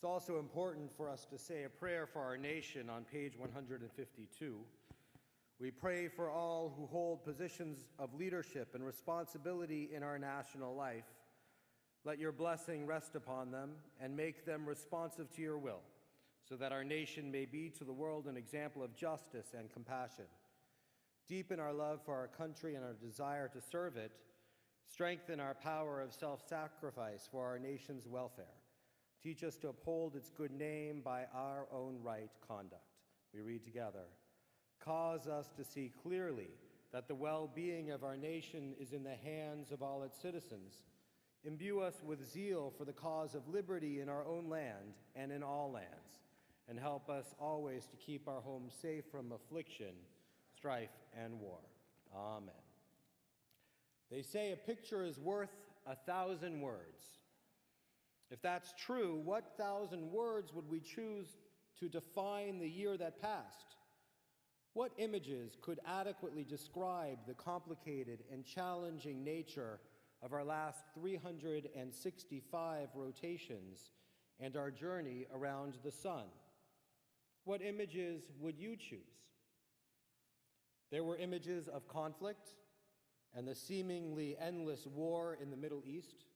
It's also important for us to say a prayer for our nation on page 152. We pray for all who hold positions of leadership and responsibility in our national life. Let your blessing rest upon them and make them responsive to your will, so that our nation may be to the world an example of justice and compassion. Deepen our love for our country and our desire to serve it. Strengthen our power of self-sacrifice for our nation's welfare. Teach us to uphold its good name by our own right conduct. We read together. Cause us to see clearly that the well-being of our nation is in the hands of all its citizens. Imbue us with zeal for the cause of liberty in our own land and in all lands, and help us always to keep our homes safe from affliction, strife, and war. Amen. They say a picture is worth 1,000 words. If that's true, what 1,000 words would we choose to define the year that passed? What images could adequately describe the complicated and challenging nature of our last 365 rotations and our journey around the sun? What images would you choose? There were images of conflict and the seemingly endless war in the Middle East.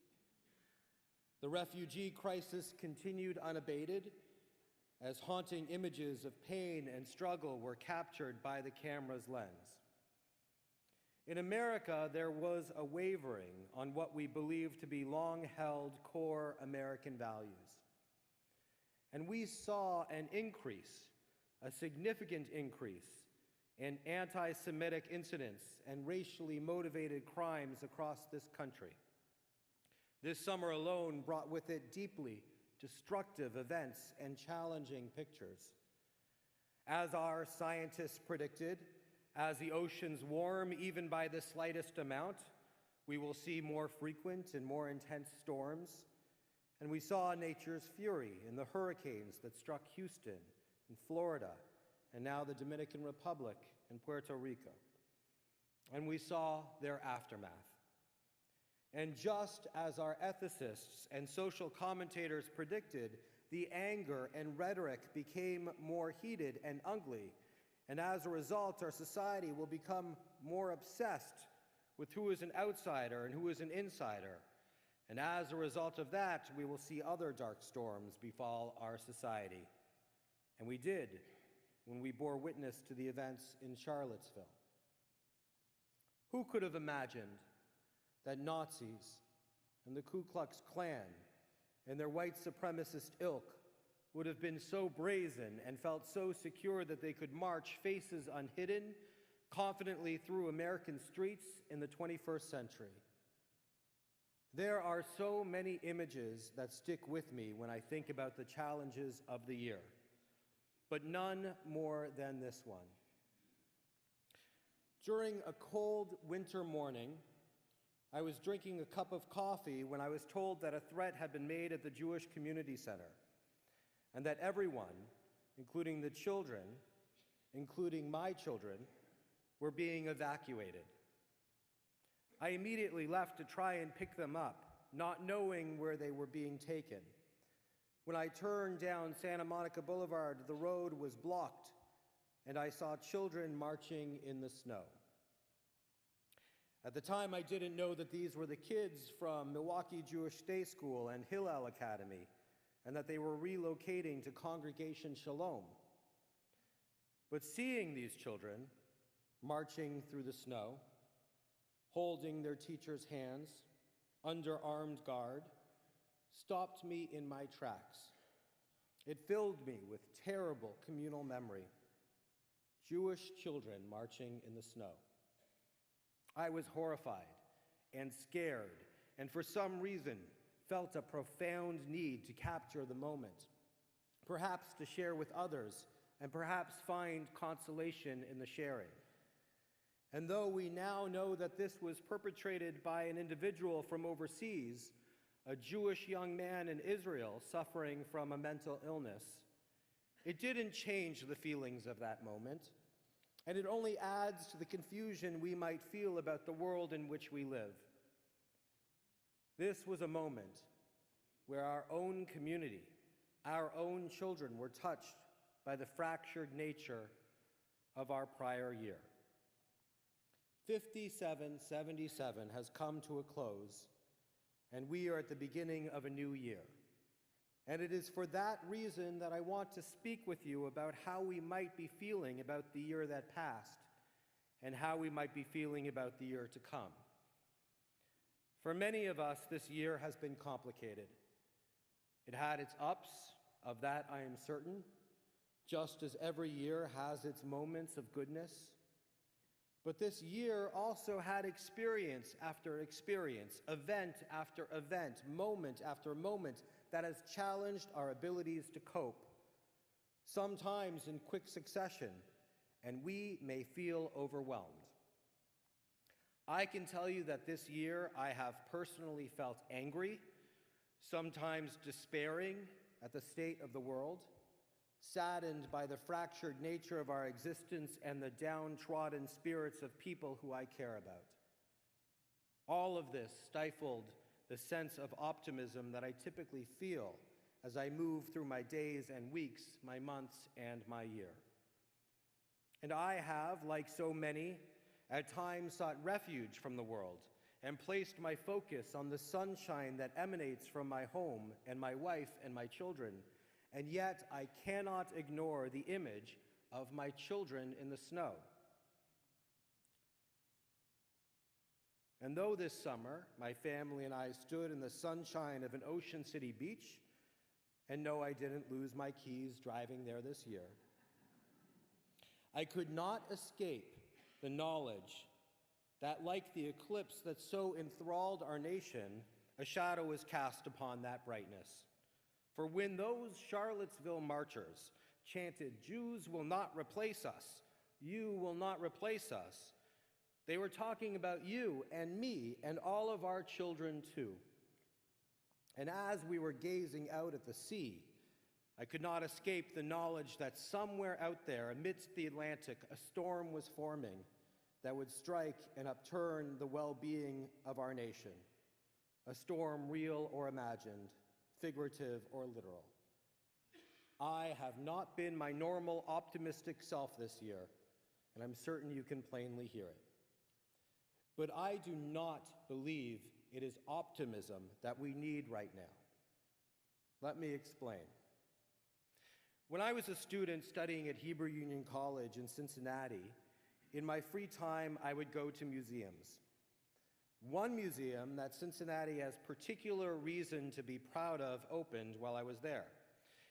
The refugee crisis continued unabated as haunting images of pain and struggle were captured by the camera's lens. In America, there was a wavering on what we believe to be long-held core American values. And we saw an increase, a significant increase, in anti-Semitic incidents and racially motivated crimes across this country. This summer alone brought with it deeply destructive events and challenging pictures. As our scientists predicted, as the oceans warm even by the slightest amount, we will see more frequent and more intense storms. And we saw nature's fury in the hurricanes that struck Houston and Florida, and now the Dominican Republic and Puerto Rico. And we saw their aftermath. And just as our ethicists and social commentators predicted, the anger and rhetoric became more heated and ugly. And as a result, our society will become more obsessed with who is an outsider and who is an insider. And as a result of that, we will see other dark storms befall our society. And we did when we bore witness to the events in Charlottesville. Who could have imagined that Nazis and the Ku Klux Klan and their white supremacist ilk would have been so brazen and felt so secure that they could march faces unhidden confidently through American streets in the 21st century? There are so many images that stick with me when I think about the challenges of the year, but none more than this one. During a cold winter morning, I was drinking a cup of coffee when I was told that a threat had been made at the Jewish Community Center, and that everyone, including the children, including my children, were being evacuated. I immediately left to try and pick them up, not knowing where they were being taken. When I turned down Santa Monica Boulevard, the road was blocked, and I saw children marching in the snow. At the time, I didn't know that these were the kids from Milwaukee Jewish Day School and Hillel Academy, and that they were relocating to Congregation Shalom. But seeing these children marching through the snow, holding their teachers' hands, under armed guard, stopped me in my tracks. It filled me with terrible communal memory. Jewish children marching in the snow. I was horrified and scared, and for some reason felt a profound need to capture the moment, perhaps to share with others, and perhaps find consolation in the sharing. And though we now know that this was perpetrated by an individual from overseas, a Jewish young man in Israel suffering from a mental illness, it didn't change the feelings of that moment. And it only adds to the confusion we might feel about the world in which we live. This was a moment where our own community, Our own children were touched by the fractured nature of our prior year. 5777 has come to a close, and we are at the beginning of a new year. And it is for that reason that I want to speak with you about how we might be feeling about the year that passed and how we might be feeling about the year to come. For many of us, this year has been complicated. It had its ups, of that I am certain, just as every year has its moments of goodness. But this year also had experience after experience, event after event, moment after moment, that has challenged our abilities to cope, sometimes in quick succession, and we may feel overwhelmed. I can tell you that this year I have personally felt angry, sometimes despairing at the state of the world, saddened by the fractured nature of our existence and the downtrodden spirits of people who I care about. All of this stifled the sense of optimism that I typically feel as I move through my days and weeks, my months and my year. And I have, like so many, at times sought refuge from the world and placed my focus on the sunshine that emanates from my home and my wife and my children, and yet I cannot ignore the image of my children in the snow. And though this summer my family and I stood in the sunshine of an Ocean City beach, and no, I didn't lose my keys driving there this year, I could not escape the knowledge that, like the eclipse that so enthralled our nation, a shadow was cast upon that brightness. For when those Charlottesville marchers chanted, "Jews will not replace us, you will not replace us," they were talking about you and me and all of our children too. And as we were gazing out at the sea, I could not escape the knowledge that somewhere out there amidst the Atlantic, a storm was forming that would strike and upturn the well-being of our nation. A storm real or imagined, figurative or literal. I have not been my normal optimistic self this year, and I'm certain you can plainly hear it. But I do not believe it is optimism that we need right now. Let me explain. When I was a student studying at Hebrew Union College in Cincinnati, in my free time I would go to museums. One museum that Cincinnati has particular reason to be proud of opened while I was there.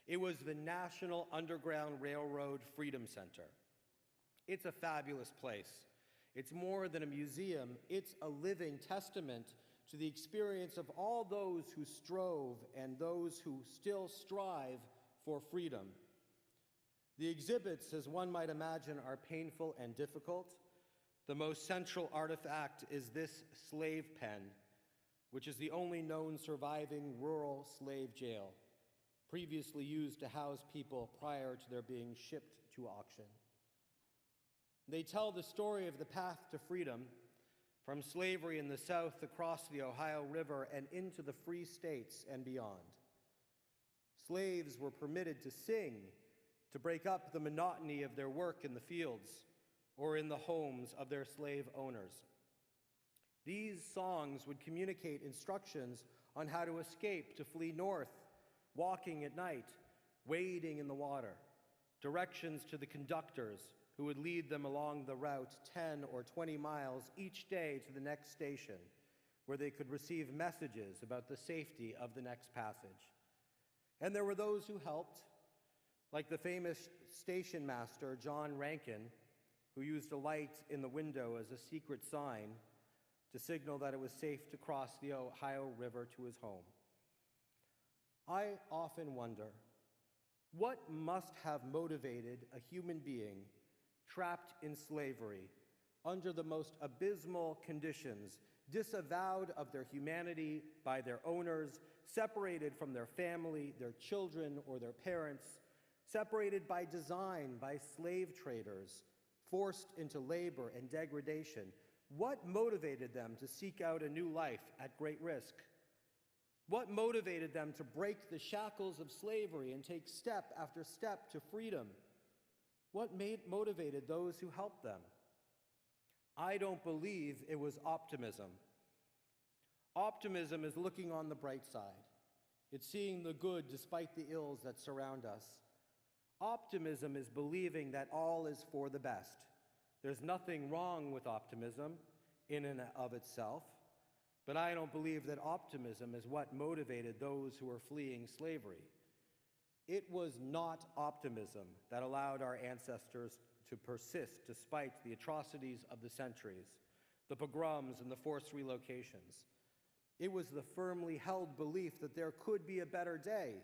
It was the National Underground Railroad Freedom Center. It's a fabulous place. It's more than a museum, it's a living testament to the experience of all those who strove and those who still strive for freedom. The exhibits, as one might imagine, are painful and difficult. The most central artifact is this slave pen, which is the only known surviving rural slave jail, previously used to house people prior to their being shipped to auction. They tell the story of the path to freedom from slavery in the South across the Ohio River and into the free states and beyond. Slaves were permitted to sing to break up the monotony of their work in the fields or in the homes of their slave owners. These songs would communicate instructions on how to escape, to flee north, walking at night, wading in the water, directions to the conductors who would lead them along the route 10 or 20 miles each day to the next station, where they could receive messages about the safety of the next passage. And there were those who helped, like the famous station master, John Rankin, who used a light in the window as a secret sign to signal that it was safe to cross the Ohio River to his home. I often wonder, what must have motivated a human being trapped in slavery under the most abysmal conditions, disavowed of their humanity by their owners, separated from their family, their children, or their parents, separated by design by slave traders, forced into labor and degradation? What motivated them to seek out a new life at great risk? What motivated them to break the shackles of slavery and take step after step to freedom? What motivated those who helped them? I don't believe it was optimism. Optimism is looking on the bright side. It's seeing the good despite the ills that surround us. Optimism is believing that all is for the best. There's nothing wrong with optimism in and of itself, but I don't believe that optimism is what motivated those who were fleeing slavery. It was not optimism that allowed our ancestors to persist despite the atrocities of the centuries, the pogroms and the forced relocations. It was the firmly held belief that there could be a better day,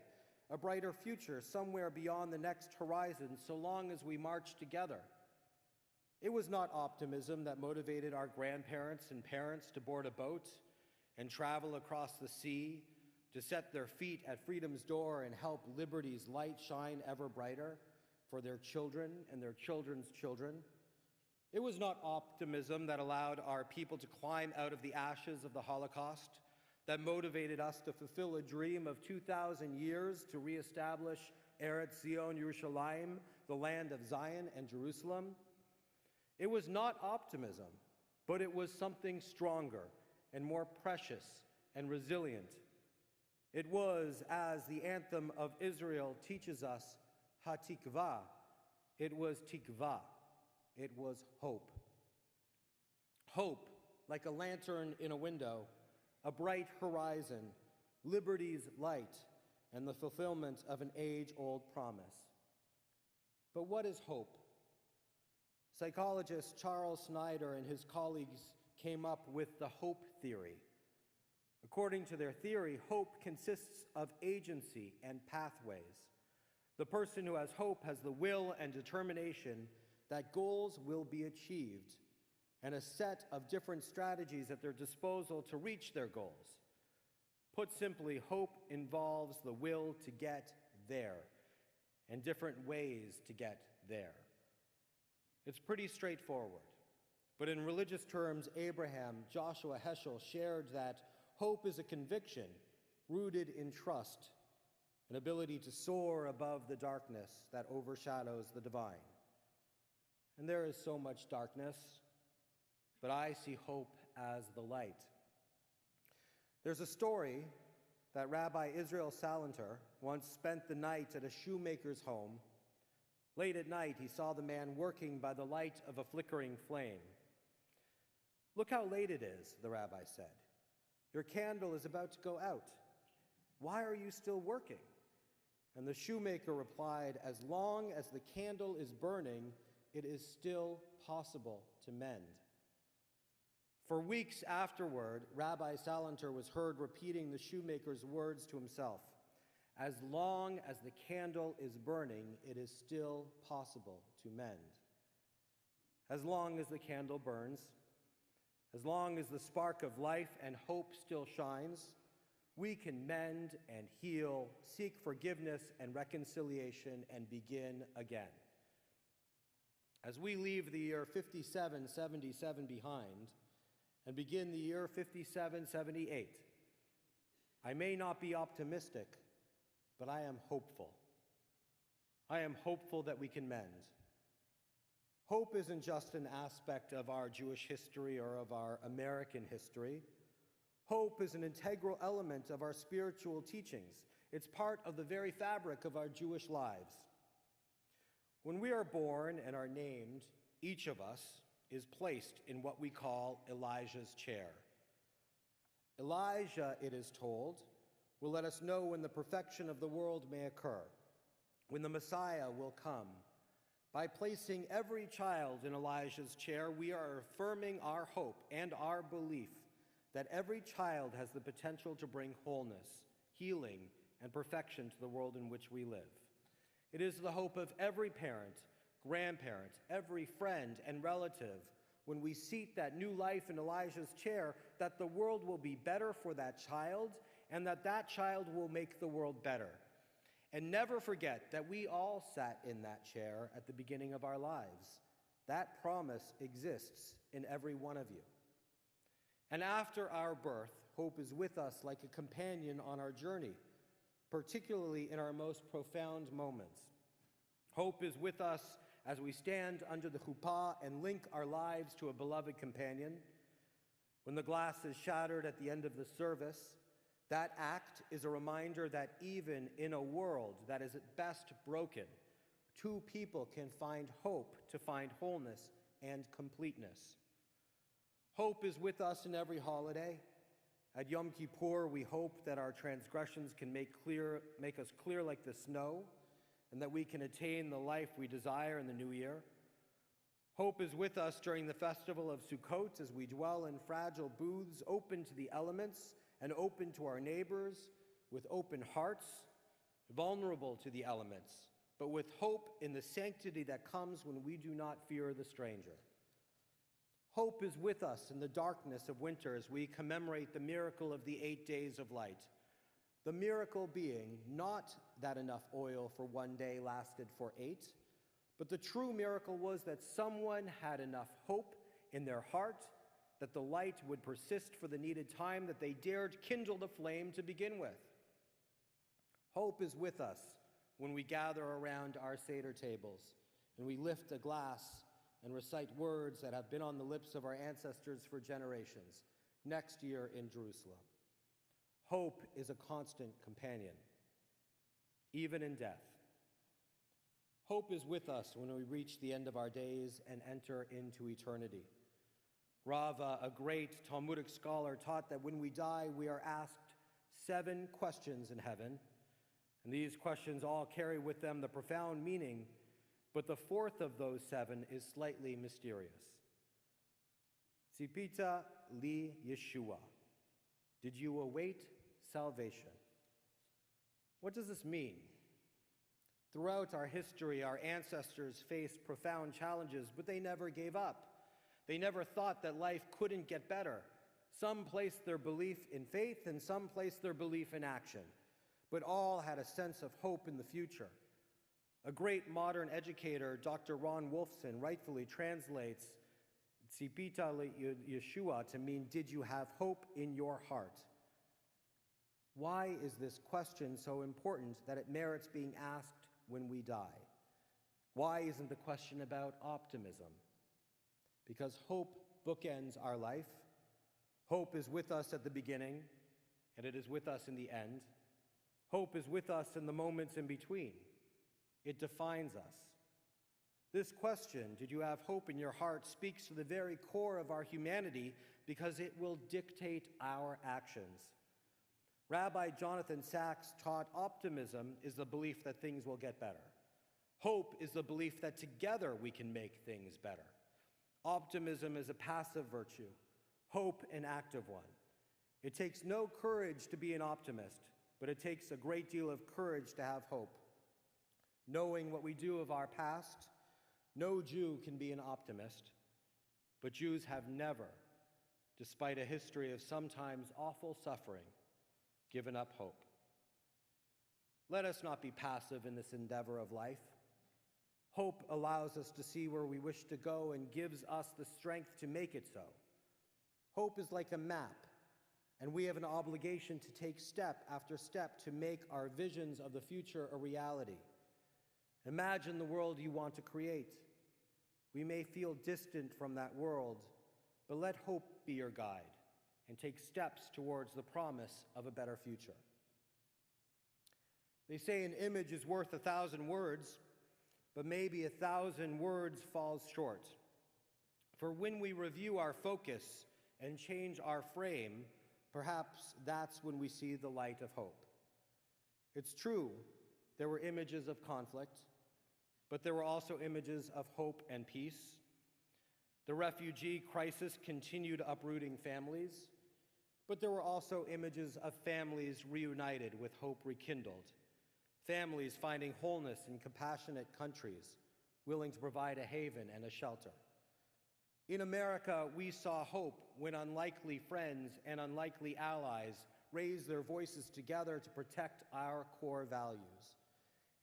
a brighter future somewhere beyond the next horizon, so long as we march together. It was not optimism that motivated our grandparents and parents to board a boat and travel across the sea, to set their feet at freedom's door and help liberty's light shine ever brighter for their children and their children's children. It was not optimism that allowed our people to climb out of the ashes of the Holocaust, that motivated us to fulfill a dream of 2,000 years to reestablish Eretz Zion Yerushalayim, the land of Zion and Jerusalem. It was not optimism, but it was something stronger and more precious and resilient. It was, as the anthem of Israel teaches us, ha-tikvah. It was tikvah. It was hope. Hope, like a lantern in a window, a bright horizon, liberty's light, and the fulfillment of an age-old promise. But what is hope? Psychologist Charles Snyder and his colleagues came up with the hope theory. According to their theory, hope consists of agency and pathways. The person who has hope has the will and determination that goals will be achieved, and a set of different strategies at their disposal to reach their goals. Put simply, hope involves the will to get there, and different ways to get there. It's pretty straightforward. But in religious terms, Abraham Joshua Heschel shared that hope is a conviction rooted in trust, an ability to soar above the darkness that overshadows the divine. And there is so much darkness, but I see hope as the light. There's a story that Rabbi Israel Salanter once spent the night at a shoemaker's home. Late at night, he saw the man working by the light of a flickering flame. "Look how late it is," the rabbi said. "Your candle is about to go out. Why are you still working?" And the shoemaker replied, "As long as the candle is burning, it is still possible to mend." For weeks afterward, Rabbi Salanter was heard repeating the shoemaker's words to himself. As long as the candle is burning, it is still possible to mend. As long as the candle burns, as long as the spark of life and hope still shines, we can mend and heal, seek forgiveness and reconciliation, and begin again. As we leave the year 5777 behind and begin the year 5778, I may not be optimistic, but I am hopeful. I am hopeful that we can mend. Hope isn't just an aspect of our Jewish history or of our American history. Hope is an integral element of our spiritual teachings. It's part of the very fabric of our Jewish lives. When we are born and are named, each of us is placed in what we call Elijah's chair. Elijah, it is told, will let us know when the perfection of the world may occur, when the Messiah will come. By placing every child in Elijah's chair, we are affirming our hope and our belief that every child has the potential to bring wholeness, healing, and perfection to the world in which we live. It is the hope of every parent, grandparent, every friend and relative, when we seat that new life in Elijah's chair, that the world will be better for that child and that that child will make the world better. And never forget that we all sat in that chair at the beginning of our lives. That promise exists in every one of you. And after our birth, hope is with us like a companion on our journey, particularly in our most profound moments. Hope is with us as we stand under the chuppah and link our lives to a beloved companion. When the glass is shattered at the end of the service, that act is a reminder that even in a world that is at best broken, two people can find hope to find wholeness and completeness. Hope is with us in every holiday. At Yom Kippur, we hope that our transgressions can make us clear like the snow, and that we can attain the life we desire in the new year. Hope is with us during the festival of Sukkot as we dwell in fragile booths open to the elements and open to our neighbors, with open hearts, vulnerable to the elements, but with hope in the sanctity that comes when we do not fear the stranger. Hope is with us in the darkness of winter as we commemorate the miracle of the 8 days of light. The miracle being not that enough oil for one day lasted for 8, but the true miracle was that someone had enough hope in their heart that the light would persist for the needed time, that they dared kindle the flame to begin with. Hope is with us when we gather around our Seder tables and we lift a glass and recite words that have been on the lips of our ancestors for generations, next year in Jerusalem. Hope is a constant companion, even in death. Hope is with us when we reach the end of our days and enter into eternity. Rava, a great Talmudic scholar, taught that when we die, we are asked 7 questions in heaven, and these questions all carry with them the profound meaning, but the 4th of those 7 is slightly mysterious. Tzipita li Yeshua. Did you await salvation? What does this mean? Throughout our history, our ancestors faced profound challenges, but they never gave up. They never thought that life couldn't get better. Some placed their belief in faith and some placed their belief in action, but all had a sense of hope in the future. A great modern educator, Dr. Ron Wolfson, rightfully translates Tzipita Yeshua to mean, did you have hope in your heart? Why is this question so important that it merits being asked when we die? Why isn't the question about optimism? Because hope bookends our life. Hope is with us at the beginning, and it is with us in the end. Hope is with us in the moments in between. It defines us. This question, did you have hope in your heart, speaks to the very core of our humanity because it will dictate our actions. Rabbi Jonathan Sacks taught optimism is the belief that things will get better. Hope is the belief that together we can make things better. Optimism is a passive virtue, hope an active one. It takes no courage to be an optimist, but it takes a great deal of courage to have hope. Knowing what we do of our past, no Jew can be an optimist, but Jews have never, despite a history of sometimes awful suffering, given up hope. Let us not be passive in this endeavor of life. Hope allows us to see where we wish to go and gives us the strength to make it so. Hope is like a map, and we have an obligation to take step after step to make our visions of the future a reality. Imagine the world you want to create. We may feel distant from that world, but let hope be your guide and take steps towards the promise of a better future. They say an image is worth 1,000 words, but maybe 1,000 words falls short. For when we review our focus and change our frame, perhaps that's when we see the light of hope. It's true, there were images of conflict, but there were also images of hope and peace. The refugee crisis continued uprooting families, but there were also images of families reunited with hope rekindled, families finding wholeness in compassionate countries, willing to provide a haven and a shelter. In America, we saw hope when unlikely friends and unlikely allies raised their voices together to protect our core values.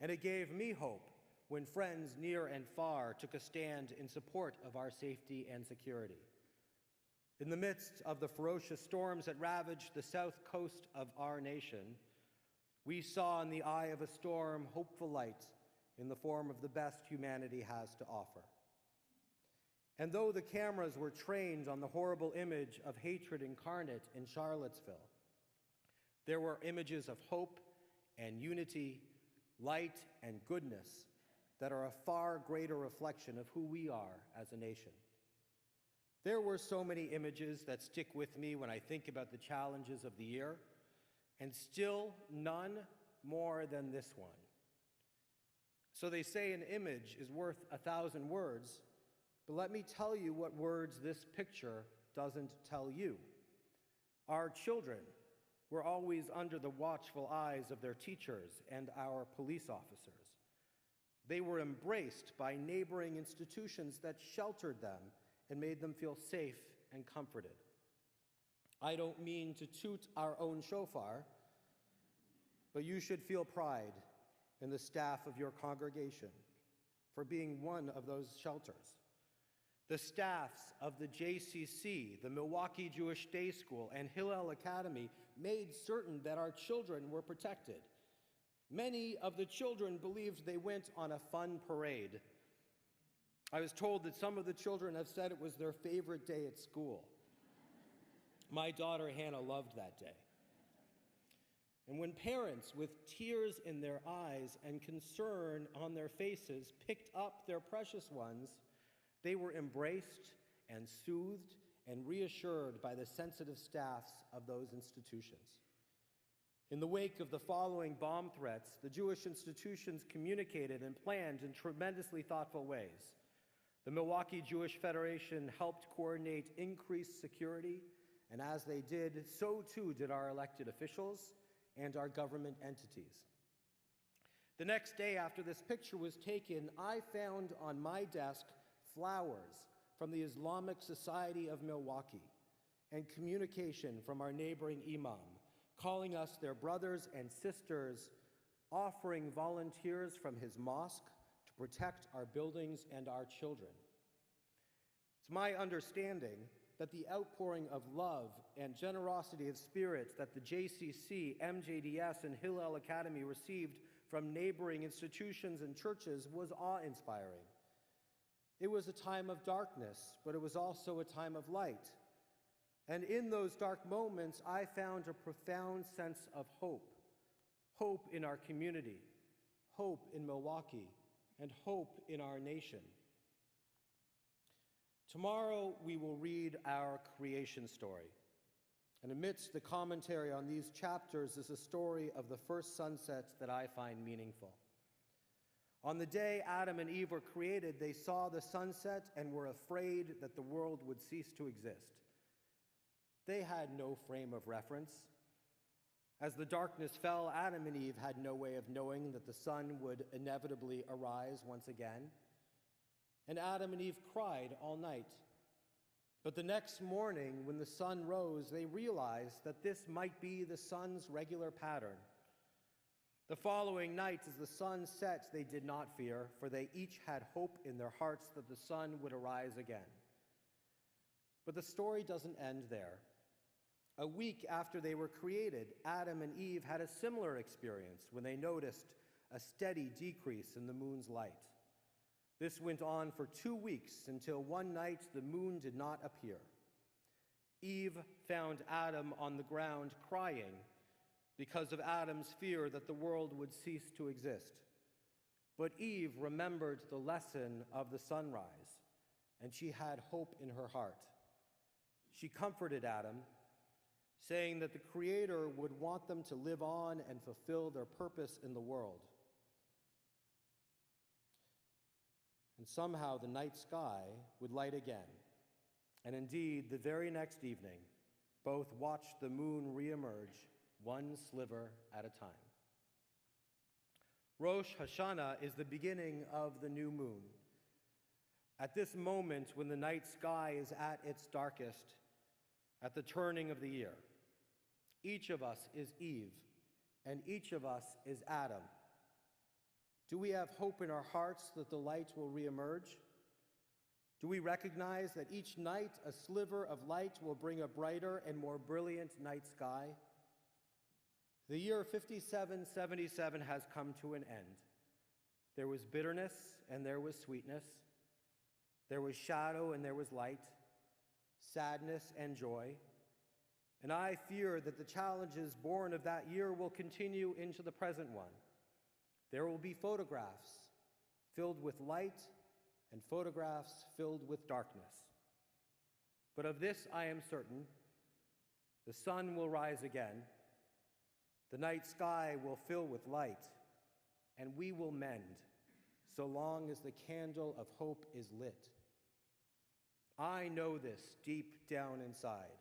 And it gave me hope when friends near and far took a stand in support of our safety and security. In the midst of the ferocious storms that ravaged the south coast of our nation, we saw in the eye of a storm hopeful light in the form of the best humanity has to offer. And though the cameras were trained on the horrible image of hatred incarnate in Charlottesville, there were images of hope and unity, light and goodness that are a far greater reflection of who we are as a nation. There were so many images that stick with me when I think about the challenges of the year, and still none more than this one. So they say an image is worth 1,000 words, but let me tell you what words this picture doesn't tell you. Our children were always under the watchful eyes of their teachers and our police officers. They were embraced by neighboring institutions that sheltered them and made them feel safe and comforted. I don't mean to toot our own shofar, but you should feel pride in the staff of your congregation for being one of those shelters. The staffs of the JCC, the Milwaukee Jewish Day School, and Hillel Academy made certain that our children were protected. Many of the children believed they went on a fun parade. I was told that some of the children have said it was their favorite day at school. My daughter Hannah loved that day. And when parents with tears in their eyes and concern on their faces picked up their precious ones, they were embraced and soothed and reassured by the sensitive staffs of those institutions. In the wake of the following bomb threats, the Jewish institutions communicated and planned in tremendously thoughtful ways. The Milwaukee Jewish Federation helped coordinate increased security, and as they did, so too did our elected officials and our government entities. The next day after this picture was taken, I found on my desk flowers from the Islamic Society of Milwaukee and communication from our neighboring imam, calling us their brothers and sisters, offering volunteers from his mosque to protect our buildings and our children. It's my understanding that the outpouring of love and generosity of spirits that the JCC, MJDS, and Hillel Academy received from neighboring institutions and churches was awe-inspiring. It was a time of darkness, but it was also a time of light. And in those dark moments, I found a profound sense of hope. Hope in our community, hope in Milwaukee, and hope in our nation. Tomorrow, we will read our creation story. And amidst the commentary on these chapters is a story of the first sunsets that I find meaningful. On the day Adam and Eve were created, they saw the sunset and were afraid that the world would cease to exist. They had no frame of reference. As the darkness fell, Adam and Eve had no way of knowing that the sun would inevitably arise once again. And Adam and Eve cried all night. But the next morning, when the sun rose, they realized that this might be the sun's regular pattern. The following night, as the sun set, they did not fear, for they each had hope in their hearts that the sun would arise again. But the story doesn't end there. A week after they were created, Adam and Eve had a similar experience when they noticed a steady decrease in the moon's light. This went on for 2 weeks until one night the moon did not appear. Eve found Adam on the ground crying because of Adam's fear that the world would cease to exist. But Eve remembered the lesson of the sunrise, and she had hope in her heart. She comforted Adam, saying that the Creator would want them to live on and fulfill their purpose in the world. And somehow the night sky would light again. And indeed, the very next evening, both watched the moon reemerge, one sliver at a time. Rosh Hashanah is the beginning of the new moon. At this moment, when the night sky is at its darkest, at the turning of the year, each of us is Eve, and each of us is Adam. Do we have hope in our hearts that the light will reemerge? Do we recognize that each night a sliver of light will bring a brighter and more brilliant night sky? The year 5777 has come to an end. There was bitterness and there was sweetness. There was shadow and there was light, sadness and joy. And I fear that the challenges born of that year will continue into the present one. There will be photographs filled with light and photographs filled with darkness. But of this I am certain: the sun will rise again, the night sky will fill with light, and we will mend, so long as the candle of hope is lit. I know this deep down inside,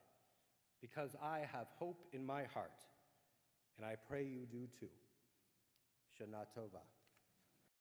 because I have hope in my heart, and I pray you do too. Shana Tova.